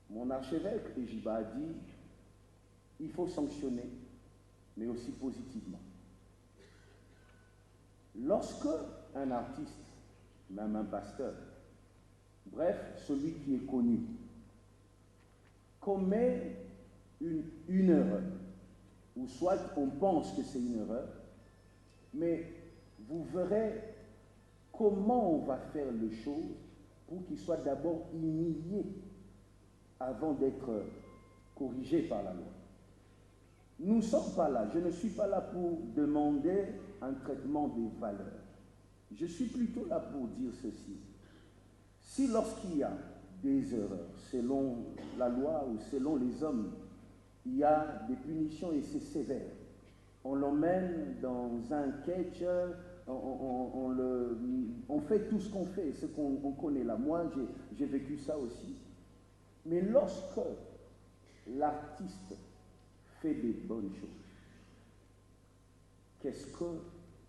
Mon archevêque Ejiba a dit, il faut sanctionner, mais aussi positivement. Lorsque un artiste, même un pasteur, bref, celui qui est connu, commet une erreur, ou soit on pense que c'est une erreur, mais vous verrez comment on va faire les choses pour qu'il soit d'abord humilié avant d'être corrigé par la loi. Nous ne sommes pas là, je ne suis pas là pour demander un traitement des valeurs. Je suis plutôt là pour dire ceci. Si lorsqu'il y a des erreurs, selon la loi ou selon les hommes, il y a des punitions et c'est sévère, on l'emmène dans un catch, on fait tout ce qu'on fait, ce qu'on connaît là. Moi, j'ai vécu ça aussi. Mais lorsque l'artiste fait des bonnes choses, qu'est-ce que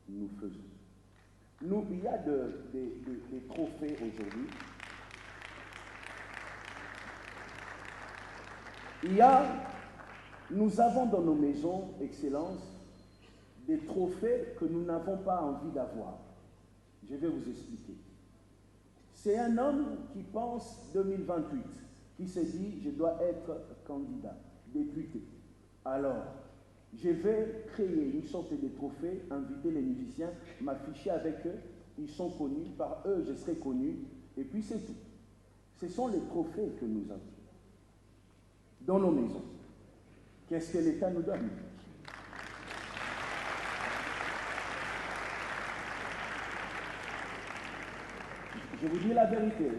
nous faisons? Nous, il y a des trophées aujourd'hui. Nous avons dans nos maisons, Excellence, des trophées que nous n'avons pas envie d'avoir. Je vais vous expliquer. C'est un homme qui pense 2028, qui se dit, je dois être candidat, député. Alors, je vais créer une sorte de trophée, inviter les musiciens, m'afficher avec eux, ils sont connus, par eux je serai connu, et puis c'est tout. Ce sont les trophées que nous avons dans nos maisons. Qu'est-ce que l'État nous donne? Je vous dis la vérité,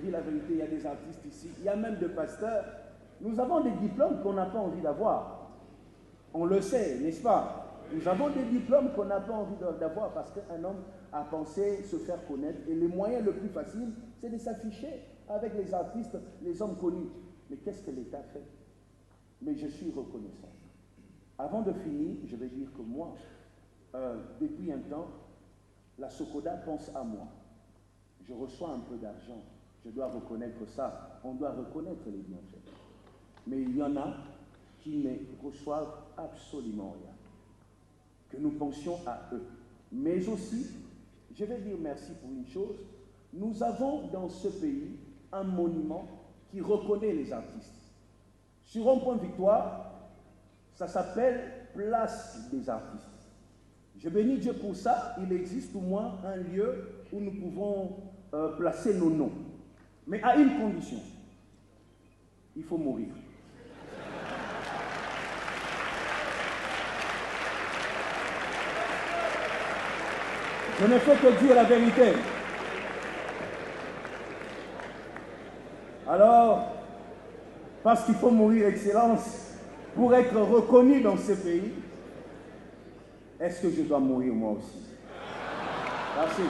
il y a des artistes ici, il y a même des pasteurs. Nous avons des diplômes qu'on n'a pas envie d'avoir. On le sait, n'est-ce pas? Nous avons des diplômes qu'on n'a pas envie d'avoir parce qu'un homme a pensé se faire connaître. Et le moyen le plus facile, c'est de s'afficher avec les artistes, les hommes connus. Mais qu'est-ce que l'État fait? Mais je suis reconnaissant. Avant de finir, je vais dire que moi, depuis un temps, la Socoda pense à moi. Je reçois un peu d'argent. Je dois reconnaître ça. On doit reconnaître les bienfaits. Mais il y en a qui ne reçoivent absolument rien. Que nous pensions à eux. Mais aussi, je vais dire merci pour une chose, nous avons dans ce pays un monument qui reconnaît les artistes. Sur Rond-Point Victoire, ça s'appelle Place des artistes. Je bénis Dieu pour ça, il existe au moins un lieu où nous pouvons placer nos noms. Mais à une condition, il faut mourir. Je ne fais que dire la vérité. Alors, parce qu'il faut mourir, Excellence, pour être reconnu dans ce pays, est-ce que je dois mourir moi aussi? Merci.